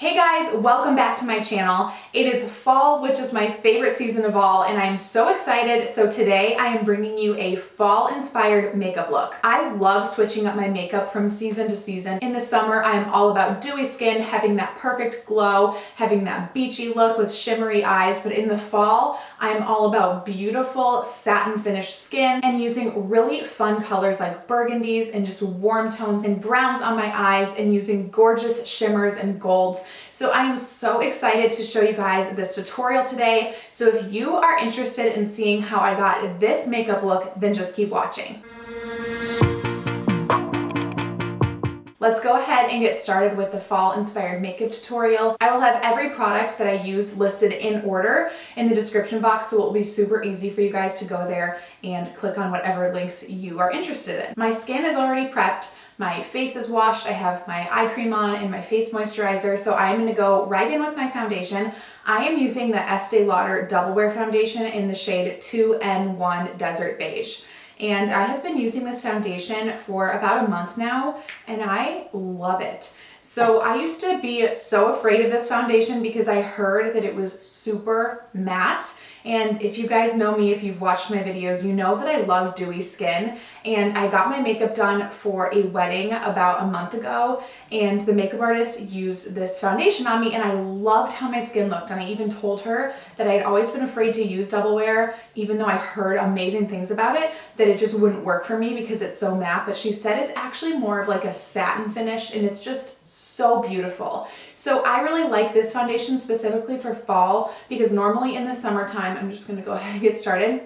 Hey guys, welcome back to my channel. It is fall, which is my favorite season of all, and I'm so excited. So today I am bringing you a fall-inspired makeup look. I love switching up my makeup from season to season. In the summer, I am all about dewy skin, having that perfect glow, having that beachy look with shimmery eyes, but in the fall, I am all about beautiful satin finished skin and using really fun colors like burgundies and just warm tones and browns on my eyes and using gorgeous shimmers and golds. So I am so excited to show you guys this tutorial today. So if you are interested in seeing how I got this makeup look, then just keep watching. Let's go ahead and get started with the fall inspired makeup tutorial. I will have every product that I use listed in order in the description box, so it will be super easy for you guys to go there and click on whatever links you are interested in. My skin is already prepped. My face is washed, I have my eye cream on and my face moisturizer, so I'm gonna go right in with my foundation. I am using the Estee Lauder Double Wear Foundation in the shade 2N1 Desert Beige. And I have been using this foundation for about a month now, and I love it. So I used to be so afraid of this foundation because I heard that it was super matte. And if you guys know me, if you've watched my videos, you know that I love dewy skin. And I got my makeup done for a wedding about a month ago, and the makeup artist used this foundation on me and I loved how my skin looked. And I even told her that I had always been afraid to use Double Wear, even though I heard amazing things about it, that it just wouldn't work for me because it's so matte. But she said it's actually more of like a satin finish and it's just so beautiful. So I really like this foundation specifically for fall because normally in the summertime, I'm just gonna go ahead and get started.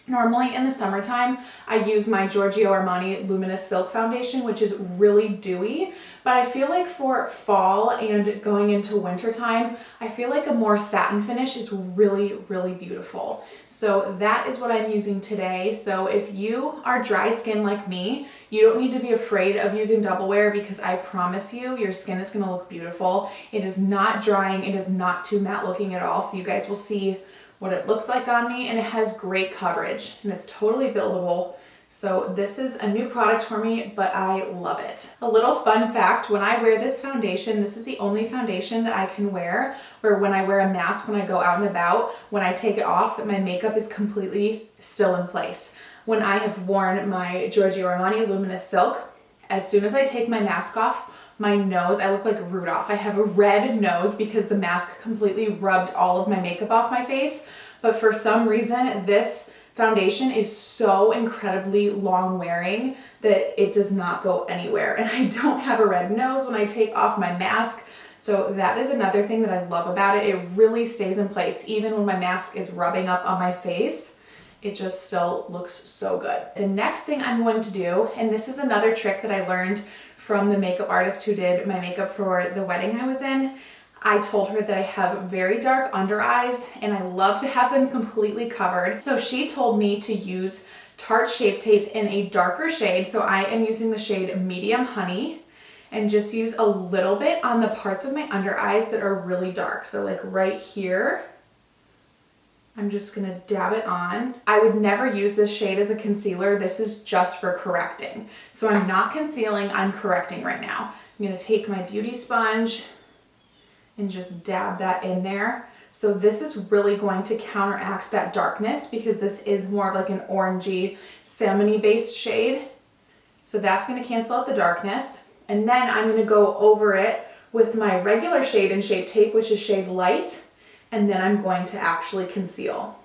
Normally in the summertime, I use my Giorgio Armani Luminous Silk Foundation, which is really dewy, but I feel like for fall and going into winter time, I feel like a more satin finish is really, really beautiful. So that is what I'm using today. So if you are dry skin like me, you don't need to be afraid of using Double Wear because I promise you, your skin is gonna look beautiful. It is not drying, it is not too matte looking at all, so you guys will see what it looks like on me, and it has great coverage and it's totally buildable. So this is a new product for me, but I love it. A little fun fact, when I wear this foundation, this is the only foundation that I can wear where when I wear a mask, when I go out and about, when I take it off, that my makeup is completely still in place. When I have worn my Giorgio Armani Luminous Silk, as soon as I take my mask off, my nose, I look like Rudolph. I have a red nose because the mask completely rubbed all of my makeup off my face. But for some reason, this foundation is so incredibly long wearing that it does not go anywhere. And I don't have a red nose when I take off my mask. So that is another thing that I love about it. It really stays in place. Even when my mask is rubbing up on my face, it just still looks so good. The next thing I'm going to do, and this is another trick that I learned from the makeup artist who did my makeup for the wedding I was in. I told her that I have very dark under eyes and I love to have them completely covered. So she told me to use Tarte Shape Tape in a darker shade. So I am using the shade Medium Honey and just use a little bit on the parts of my under eyes that are really dark. So like right here, I'm just gonna dab it on. I would never use this shade as a concealer. This is just for correcting. So I'm not concealing, I'm correcting right now. I'm gonna take my beauty sponge and just dab that in there. So this is really going to counteract that darkness because this is more of like an orangey, salmon-y based shade. So that's gonna cancel out the darkness. And then I'm gonna go over it with my regular shade in Shape Tape, which is shade Light. And then I'm going to actually conceal.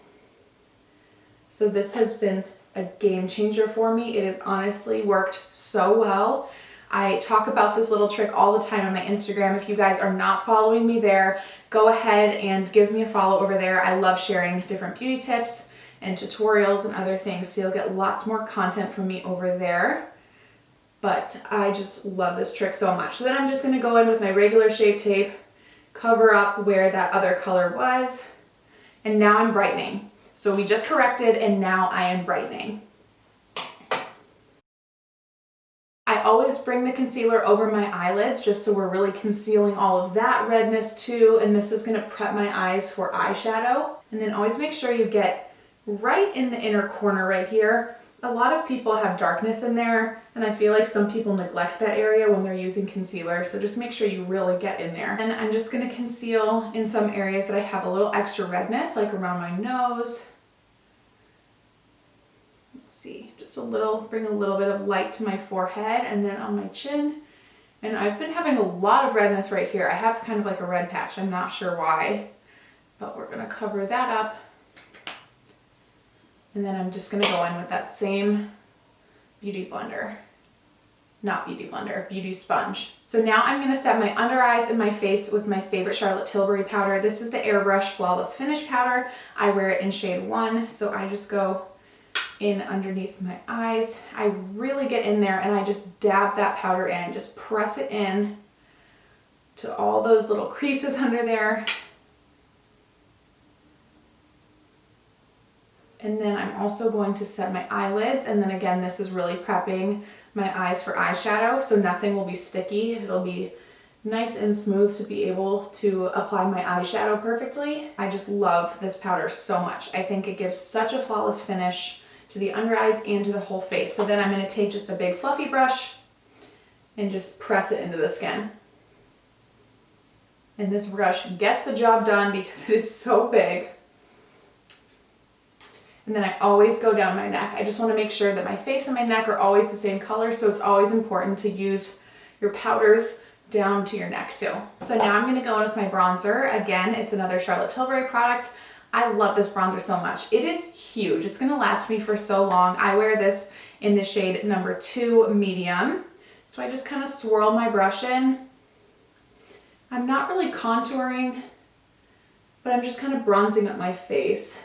So this has been a game changer for me. It has honestly worked so well. I talk about this little trick all the time on my Instagram. If you guys are not following me there, go ahead and give me a follow over there. I love sharing different beauty tips and tutorials and other things, so you'll get lots more content from me over there. But I just love this trick so much. So then I'm just gonna go in with my regular Shape Tape, cover up where that other color was, and now I'm brightening. So we just corrected and now I am brightening. I always bring the concealer over my eyelids just so we're really concealing all of that redness too, and this is gonna prep my eyes for eyeshadow. And then always make sure you get right in the inner corner right here A lot of people have darkness in there, and I feel like some people neglect that area when they're using concealer, so just make sure you really get in there. And I'm just gonna conceal in some areas that I have a little extra redness, like around my nose. Let's see, just a little, bring a little bit of light to my forehead and then on my chin. And I've been having a lot of redness right here. I have kind of like a red patch, I'm not sure why, but we're gonna cover that up. And then I'm just gonna go in with that same beauty blender. Not beauty blender, beauty sponge. So now I'm gonna set my under eyes and my face with my favorite Charlotte Tilbury powder. This is the Airbrush Flawless Finish powder. I wear it in shade 1, so I just go in underneath my eyes. I really get in there and I just dab that powder in, just press it in to all those little creases under there. And then I'm also going to set my eyelids, and then again, this is really prepping my eyes for eyeshadow, so nothing will be sticky. It'll be nice and smooth to be able to apply my eyeshadow perfectly. I just love this powder so much. I think it gives such a flawless finish to the under eyes and to the whole face. So then I'm going to take just a big fluffy brush and just press it into the skin. And this brush gets the job done because it is so big. And then I always go down my neck. I just want to make sure that my face and my neck are always the same color, so it's always important to use your powders down to your neck too. So now I'm going to go in with my bronzer. Again, it's another Charlotte Tilbury product. I love this bronzer so much. It is huge. It's going to last me for so long. I wear this in the shade number 2 medium. So I just kind of swirl my brush in. I'm not really contouring, but I'm just kind of bronzing up my face.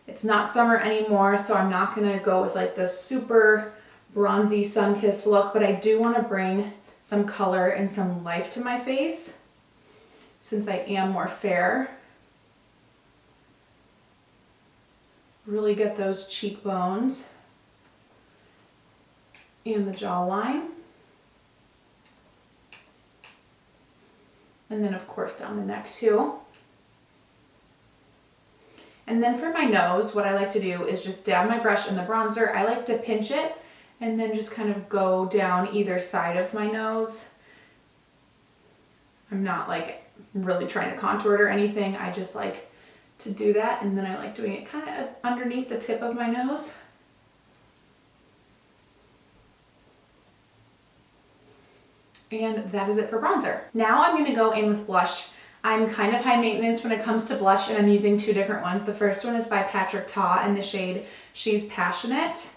It's not summer anymore, so I'm not gonna go with like the super bronzy sun-kissed look, but I do want to bring some color and some life to my face since I am more fair. Really get those cheekbones and the jawline. And then of course down the neck too. And then for my nose, what I like to do is just dab my brush in the bronzer. I like to pinch it and then just kind of go down either side of my nose. I'm not like really trying to contour it or anything. I just like to do that, and then I like doing it kind of underneath the tip of my nose. And that is it for bronzer. Now I'm gonna go in with blush. I'm kind of high maintenance when it comes to blush, and I'm using 2 different ones. The first one is by Tarte in the shade She's Passionate.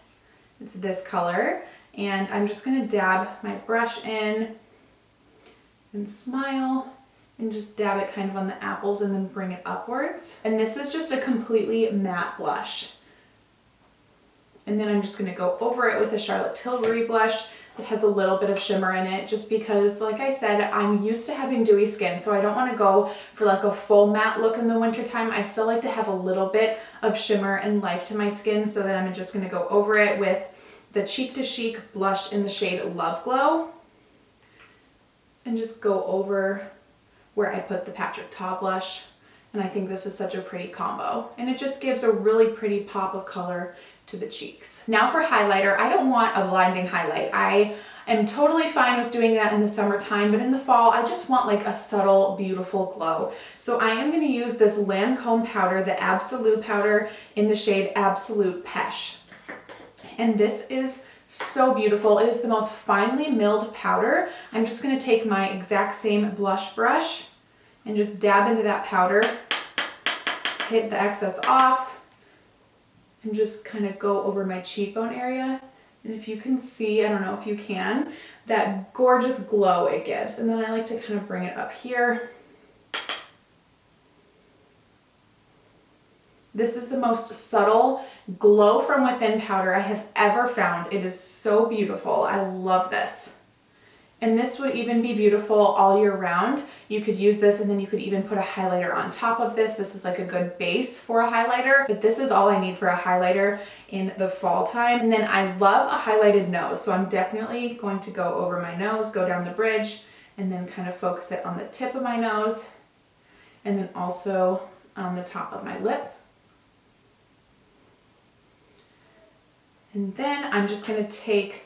It's this color. And I'm just gonna dab my brush in and smile and just dab it kind of on the apples and then bring it upwards. And this is just a completely matte blush. And then I'm just gonna go over it with a Charlotte Tilbury blush that has a little bit of shimmer in it, just because, like I said, I'm used to having dewy skin, so I don't want to go for like a full matte look in the wintertime. I still like to have a little bit of shimmer and life to my skin, so then I'm just going to go over it with the Cheek to Chic blush in the shade Love Glow, and just go over where I put the Tarte blush. And I think this is such a pretty combo, and it just gives a really pretty pop of color to the cheeks. Now for highlighter, I don't want a blinding highlight. I am totally fine with doing that in the summertime, but in the fall, I just want like a subtle, beautiful glow. So I am gonna use this Lancome powder, the Absolute powder in the shade Absolute Pesh. And this is so beautiful. It is the most finely milled powder. I'm just gonna take my exact same blush brush and just dab into that powder, hit the excess off, and just kind of go over my cheekbone area. And if you can see, I don't know if you can, that gorgeous glow it gives. And then I like to kind of bring it up here. This is the most subtle glow from within powder I have ever found. It is so beautiful. I love this. And this would even be beautiful all year round. You could use this and then you could even put a highlighter on top of this. This is like a good base for a highlighter, but this is all I need for a highlighter in the fall time. And then I love a highlighted nose. So I'm definitely going to go over my nose, go down the bridge, and then kind of focus it on the tip of my nose, and then also on the top of my lip. And then I'm just gonna take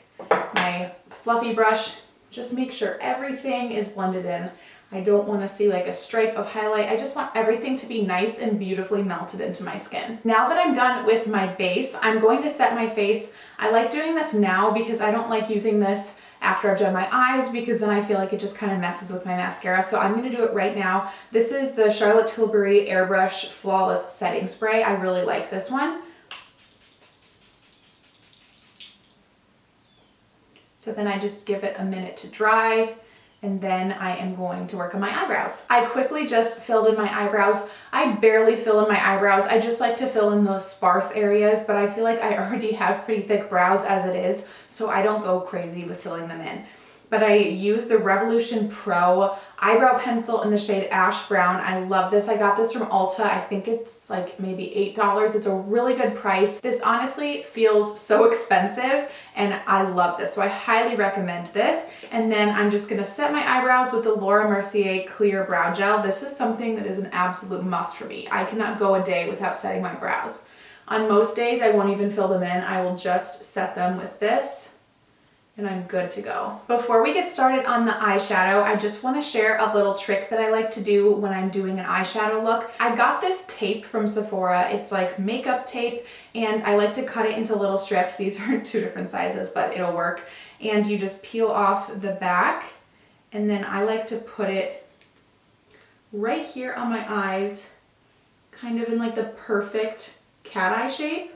my fluffy brush, just make sure everything is blended in. I don't want to see like a stripe of highlight. I just want everything to be nice and beautifully melted into my skin. Now that I'm done with my base, I'm going to set my face. I like doing this now because I don't like using this after I've done my eyes, because then I feel like it just kind of messes with my mascara. So I'm going to do it right now. This is the Charlotte Tilbury Airbrush Flawless Setting Spray. I really like this one. So then I just give it a minute to dry, and then I am going to work on my eyebrows. I quickly just filled in my eyebrows. I barely fill in my eyebrows. I just like to fill in those sparse areas, but I feel like I already have pretty thick brows as it is, so I don't go crazy with filling them in. But I use the Revolution Pro Eyebrow Pencil in the shade Ash Brown. I love this. I got this from Ulta. I think it's like maybe $8. It's a really good price. This honestly feels so expensive, and I love this. So I highly recommend this. And then I'm just gonna set my eyebrows with the Laura Mercier Clear Brow Gel. This is something that is an absolute must for me. I cannot go a day without setting my brows. On most days, I won't even fill them in. I will just set them with this, and I'm good to go. Before we get started on the eyeshadow, I just want to share a little trick that I like to do when I'm doing an eyeshadow look. I got this tape from Sephora. It's like makeup tape, and I like to cut it into little strips. These are 2 different sizes, but it'll work. And you just peel off the back, and then I like to put it right here on my eyes, kind of in like the perfect cat eye shape.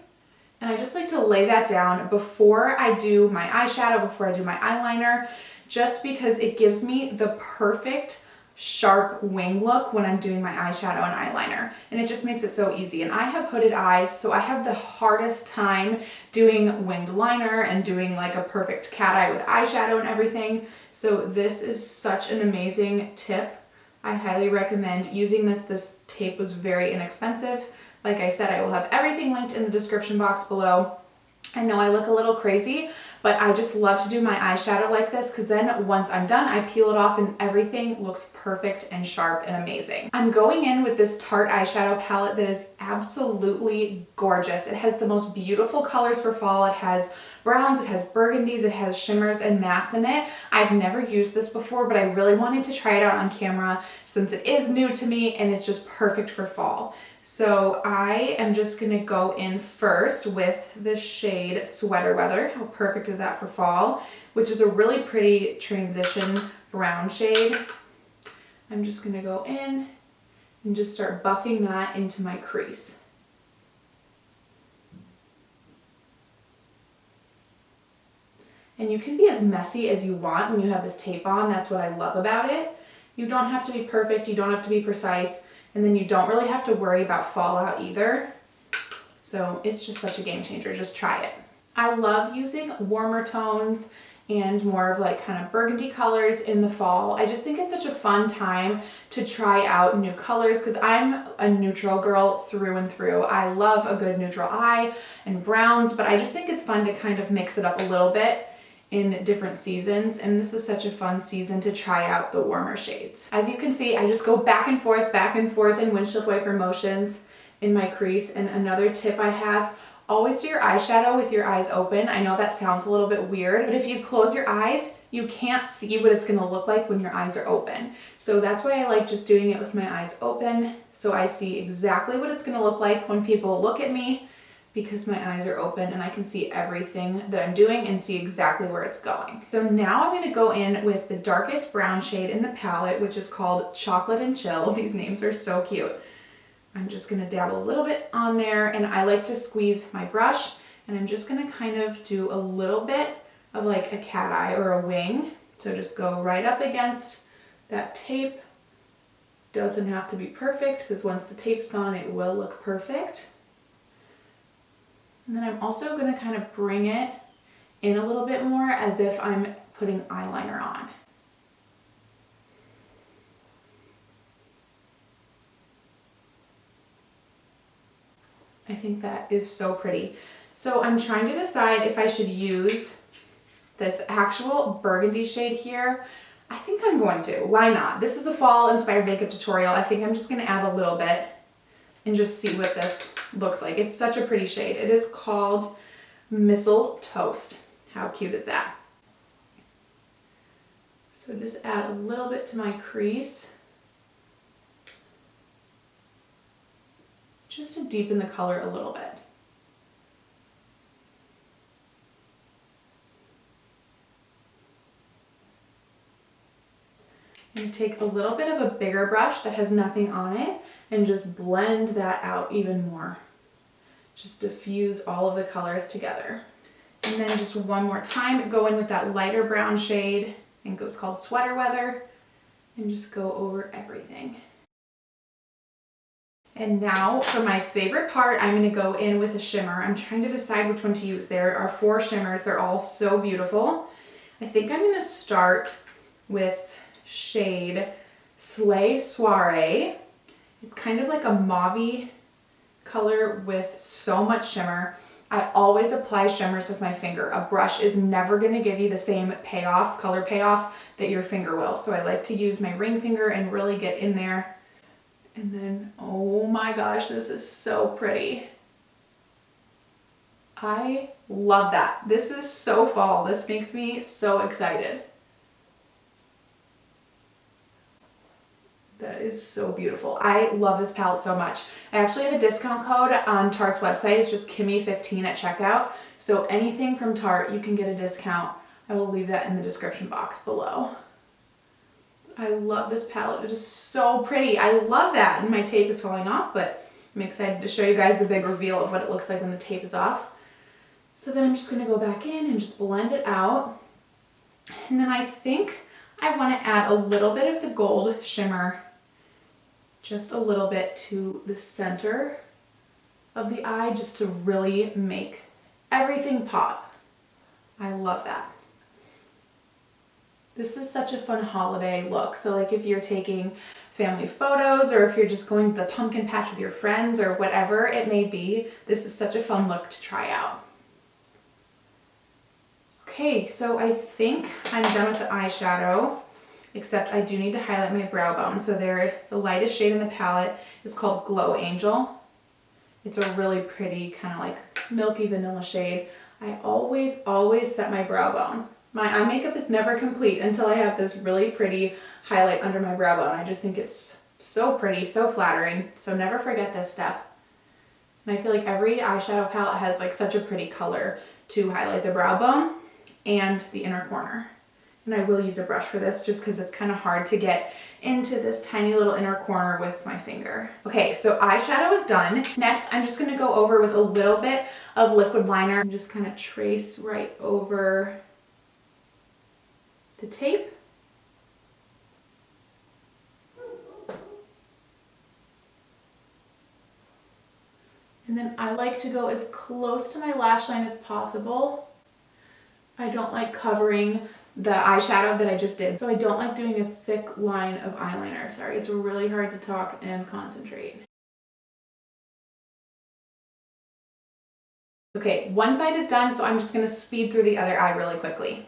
And I just like to lay that down before I do my eyeshadow, before I do my eyeliner, just because it gives me the perfect sharp wing look when I'm doing my eyeshadow and eyeliner. And it just makes it so easy. And I have hooded eyes, so I have the hardest time doing winged liner and doing like a perfect cat eye with eyeshadow and everything. So this is such an amazing tip. I highly recommend using this. This tape was very inexpensive. Like I said, I will have everything linked in the description box below. I know I look a little crazy, but I just love to do my eyeshadow like this, because then once I'm done, I peel it off and everything looks perfect and sharp and amazing. I'm going in with this Tarte eyeshadow palette that is absolutely gorgeous. It has the most beautiful colors for fall. It has browns, it has burgundies, it has shimmers and mattes in it. I've never used this before, but I really wanted to try it out on camera since it is new to me, and it's just perfect for fall. So I am just gonna go in first with the shade Sweater Weather. How perfect is that for fall? Which is a really pretty transition brown shade. I'm just gonna go in and just start buffing that into my crease. And you can be as messy as you want when you have this tape on. That's what I love about it. You don't have to be perfect, you don't have to be precise, and then you don't really have to worry about fallout either. So it's just such a game changer. Just try it. I love using warmer tones and more of like kind of burgundy colors in the fall. I just think it's such a fun time to try out new colors, because I'm a neutral girl through and through. I love a good neutral eye and browns, but I just think it's fun to kind of mix it up a little bit in different seasons, and this is such a fun season to try out the warmer shades. As you can see, I just go back and forth in windshield wiper motions in my crease. And another tip I have, always do your eyeshadow with your eyes open. I know that sounds a little bit weird, but if you close your eyes, you can't see what it's gonna look like when your eyes are open. So that's why I like just doing it with my eyes open, so I see exactly what it's gonna look like when people look at me, because my eyes are open and I can see everything that I'm doing and see exactly where it's going. So now I'm gonna go in with the darkest brown shade in the palette, which is called Chocolate and Chill. These names are so cute. I'm just gonna dabble a little bit on there, and I like to squeeze my brush, and I'm just gonna kind of do a little bit of like a cat eye or a wing. So just go right up against that tape. Doesn't have to be perfect, because once the tape's gone, it will look perfect. And then I'm also going to kind of bring it in a little bit more, as if I'm putting eyeliner on. I think that is so pretty. So I'm trying to decide if I should use this actual burgundy shade here. I think I'm going to. Why not? This is a fall inspired makeup tutorial. I think I'm just going to add a little bit and just see what this looks like. It's such a pretty shade. It is called Missile Toast. How cute is that? So just add a little bit to my crease, just to deepen the color a little bit. And take a little bit of a bigger brush that has nothing on it and just blend that out even more. Just diffuse all of the colors together. And then just one more time, go in with that lighter brown shade, I think it was called Sweater Weather, and just go over everything. And now for my favorite part, I'm going to go in with a shimmer. I'm trying to decide which one to use. There are 4 shimmers. They're all so beautiful. I think I'm going to start with shade Slay Soiree. It's kind of like a mauve-y color with so much shimmer. I always apply shimmers with my finger. A brush is never going to give you the same payoff, color payoff, that your finger will. So I like to use my ring finger and really get in there. And then, oh my gosh, this is so pretty. I love that. This is so fall. This makes me so excited. That is so beautiful. I love this palette so much. I actually have a discount code on Tarte's website. It's just Kimmy15 at checkout. So anything from Tarte, you can get a discount. I will leave that in the description box below. I love this palette. It is so pretty. I love that. And my tape is falling off, but I'm excited to show you guys the big reveal of what it looks like when the tape is off. So then I'm just going to go back in and just blend it out. And then I think I want to add a little bit of the gold shimmer, just a little bit to the center of the eye, just to really make everything pop. I love that. This is such a fun holiday look. So like if you're taking family photos or if you're just going to the pumpkin patch with your friends or whatever it may be, this is such a fun look to try out. Okay, so I think I'm done with the eyeshadow, except I do need to highlight my brow bone. So there, the lightest shade in the palette is called Glow Angel. It's a really pretty kind of like milky vanilla shade. I always set my brow bone. My eye makeup is never complete until I have this really pretty highlight under my brow bone. I just think it's so pretty, so flattering. So never forget this step. And I feel like every eyeshadow palette has like such a pretty color to highlight the brow bone and the inner corner. And I will use a brush for this just because it's kind of hard to get into this tiny little inner corner with my finger. Okay, so eyeshadow is done. Next, I'm just gonna go over with a little bit of liquid liner and just kind of trace right over the tape. And then I like to go as close to my lash line as possible. I don't like covering the eyeshadow that I just did. So I don't like doing a thick line of eyeliner. Sorry, it's really hard to talk and concentrate. Okay, one side is done, so I'm just gonna speed through the other eye really quickly.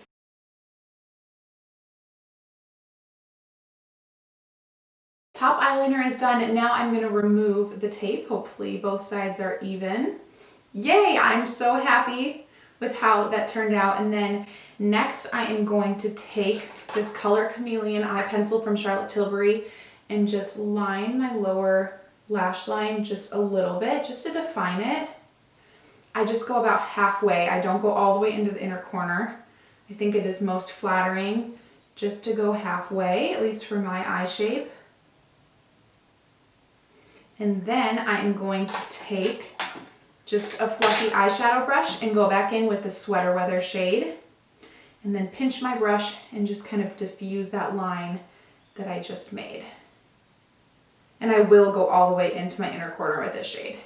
Top eyeliner is done, and now I'm going to remove the tape. Hopefully both sides are even. Yay! I'm so happy with how that turned out. And then next I am going to take this Color Chameleon eye pencil from Charlotte Tilbury and just line my lower lash line just a little bit, just to define it. I just go about halfway. I don't go all the way into the inner corner. I think it is most flattering just to go halfway, at least for my eye shape. And then I'm going to take just a fluffy eyeshadow brush and go back in with the Sweater Weather shade. And then pinch my brush and just kind of diffuse that line that I just made. And I will go all the way into my inner corner with this shade.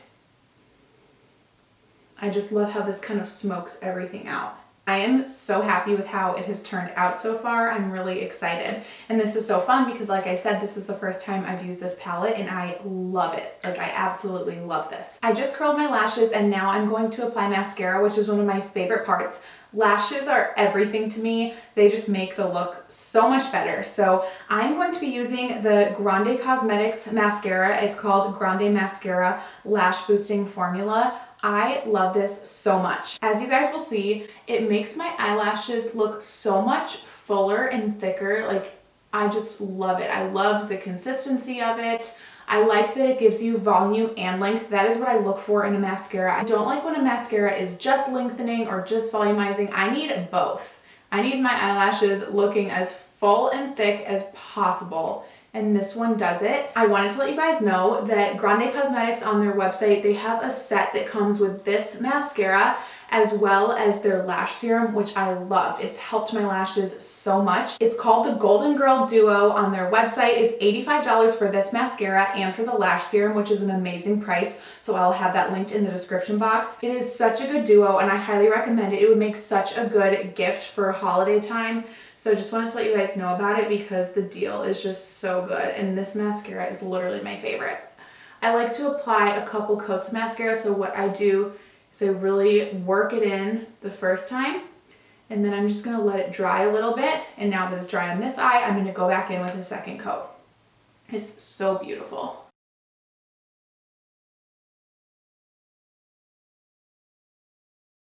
I just love how this kind of smokes everything out. I am so happy with how it has turned out so far. I'm really excited. And this is so fun because like I said, this is the first time I've used this palette and I love it. Like I absolutely love this. I just curled my lashes and now I'm going to apply mascara, which is one of my favorite parts. Lashes are everything to me. They just make the look so much better. So I'm going to be using the Grande Cosmetics mascara. It's called Grande Mascara Lash Boosting Formula. I love this so much. As you guys will see, it makes my eyelashes look so much fuller and thicker. Like, I just love it. I love the consistency of it. I like that it gives you volume and length. That is what I look for in a mascara. I don't like when a mascara is just lengthening or just volumizing. I need both. I need my eyelashes looking as full and thick as possible, and this one does it. I wanted to let you guys know that Grande Cosmetics, on their website, they have a set that comes with this mascara as well as their lash serum, which I love. It's helped my lashes so much. It's called the Golden Girl Duo on their website. It's $85 for this mascara and for the lash serum, which is an amazing price. So I'll have that linked in the description box. It is such a good duo and I highly recommend it. It would make such a good gift for holiday time. So just wanted to let you guys know about it because the deal is just so good. And this mascara is literally my favorite. I like to apply a couple coats of mascara. So what I do is I really work it in the first time, and then I'm just gonna let it dry a little bit. And now that it's dry on this eye, I'm gonna go back in with a second coat. It's so beautiful.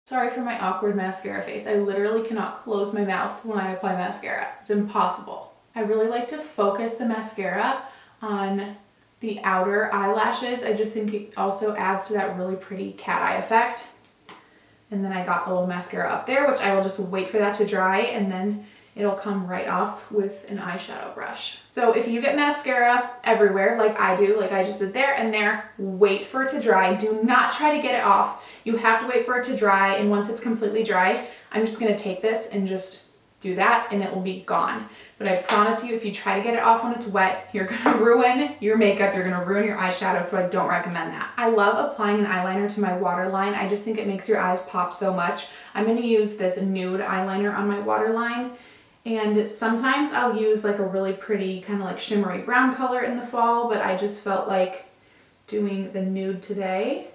Sorry for my awkward mascara face. I literally cannot close my mouth when I apply mascara. It's impossible. I really like to focus the mascara on the outer eyelashes. I just think it also adds to that really pretty cat eye effect. And then I got a little mascara up there, which I will just wait for that to dry, and then it'll come right off with an eyeshadow brush. So if you get mascara everywhere, like I do, like I just did there and there, wait for it to dry. Do not try to get it off. You have to wait for it to dry, and once it's completely dry, I'm just gonna take this and just do that and it will be gone. But I promise you, if you try to get it off when it's wet, you're gonna ruin your makeup, you're gonna ruin your eyeshadow, so I don't recommend that. I love applying an eyeliner to my waterline. I just think it makes your eyes pop so much. I'm gonna use this nude eyeliner on my waterline, and sometimes I'll use like a really pretty kind of like shimmery brown color in the fall, but I just felt like doing the nude today.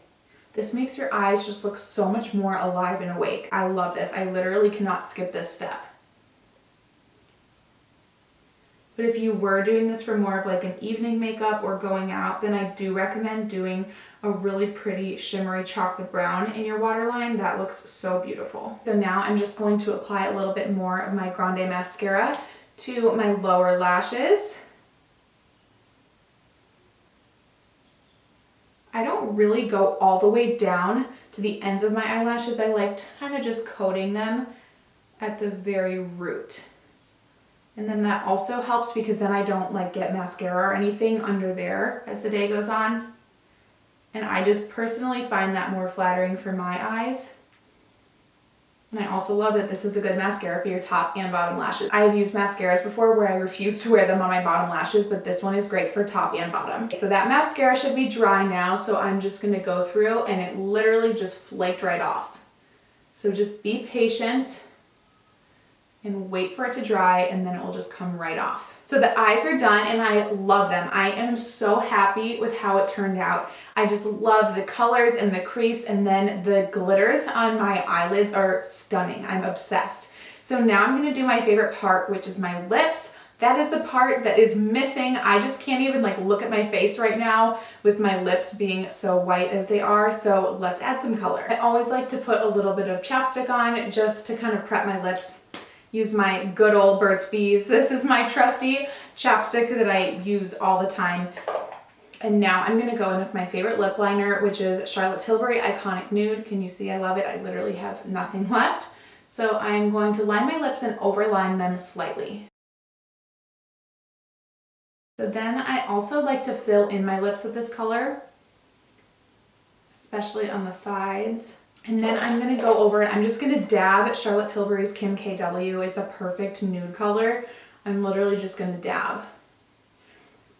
This makes your eyes just look so much more alive and awake. I love this. I literally cannot skip this step. But if you were doing this for more of like an evening makeup or going out, then I do recommend doing a really pretty shimmery chocolate brown in your waterline. That looks so beautiful. So now I'm just going to apply a little bit more of my Grande mascara to my lower lashes. I don't really go all the way down to the ends of my eyelashes. I like kind of just coating them at the very root. And then that also helps because then I don't like get mascara or anything under there as the day goes on. And I just personally find that more flattering for my eyes. And I also love that this is a good mascara for your top and bottom lashes. I have used mascaras before where I refuse to wear them on my bottom lashes, but this one is great for top and bottom. So that mascara should be dry now, so I'm just gonna go through, and it literally just flaked right off. So just be patient and wait for it to dry, and then it will just come right off. So the eyes are done and I love them. I am so happy with how it turned out. I just love the colors and the crease, and then the glitters on my eyelids are stunning. I'm obsessed. So now I'm gonna do my favorite part, which is my lips. That is the part that is missing. I just can't even like look at my face right now with my lips being so white as they are. So let's add some color. I always like to put a little bit of chapstick on just to kind of prep my lips. Use my good old Burt's Bees. This is my trusty chapstick that I use all the time. And now I'm gonna go in with my favorite lip liner, which is Charlotte Tilbury Iconic Nude. Can you see I love it? I literally have nothing left. So I'm going to line my lips and overline them slightly. So then I also like to fill in my lips with this color, especially on the sides. And then I'm gonna go over it. I'm just gonna dab Charlotte Tilbury's Kim KW. It's a perfect nude color. I'm literally just gonna dab.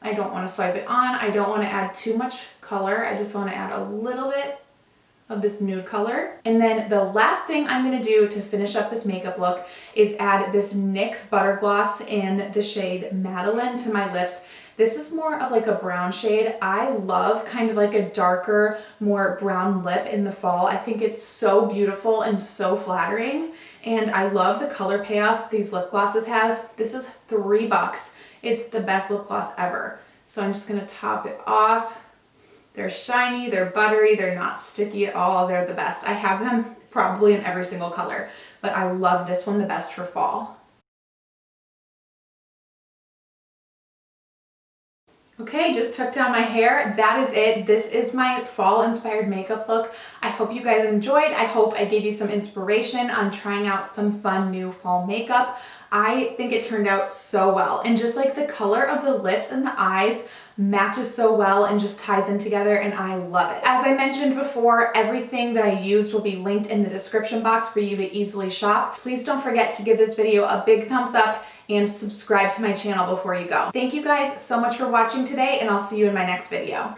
I don't wanna swipe it on. I don't wanna add too much color. I just wanna add a little bit of this nude color. And then the last thing I'm gonna do to finish up this makeup look is add this NYX Butter Gloss in the shade Madeline to my lips. This is more of like a brown shade. I love kind of like a darker, more brown lip in the fall. I think it's so beautiful and so flattering. And I love the color payoff these lip glosses have. This is $3. It's the best lip gloss ever. So I'm just gonna top it off. They're shiny, they're buttery, they're not sticky at all. They're the best. I have them probably in every single color, but I love this one the best for fall. Okay, just took down my hair. That is it. This is my fall inspired makeup look. I hope you guys enjoyed. I hope I gave you some inspiration on trying out some fun new fall makeup. I think it turned out so well. And just like the color of the lips and the eyes matches so well and just ties in together, and I love it. As I mentioned before, everything that I used will be linked in the description box for you to easily shop. Please don't forget to give this video a big thumbs up and subscribe to my channel before you go. Thank you guys so much for watching today, and I'll see you in my next video.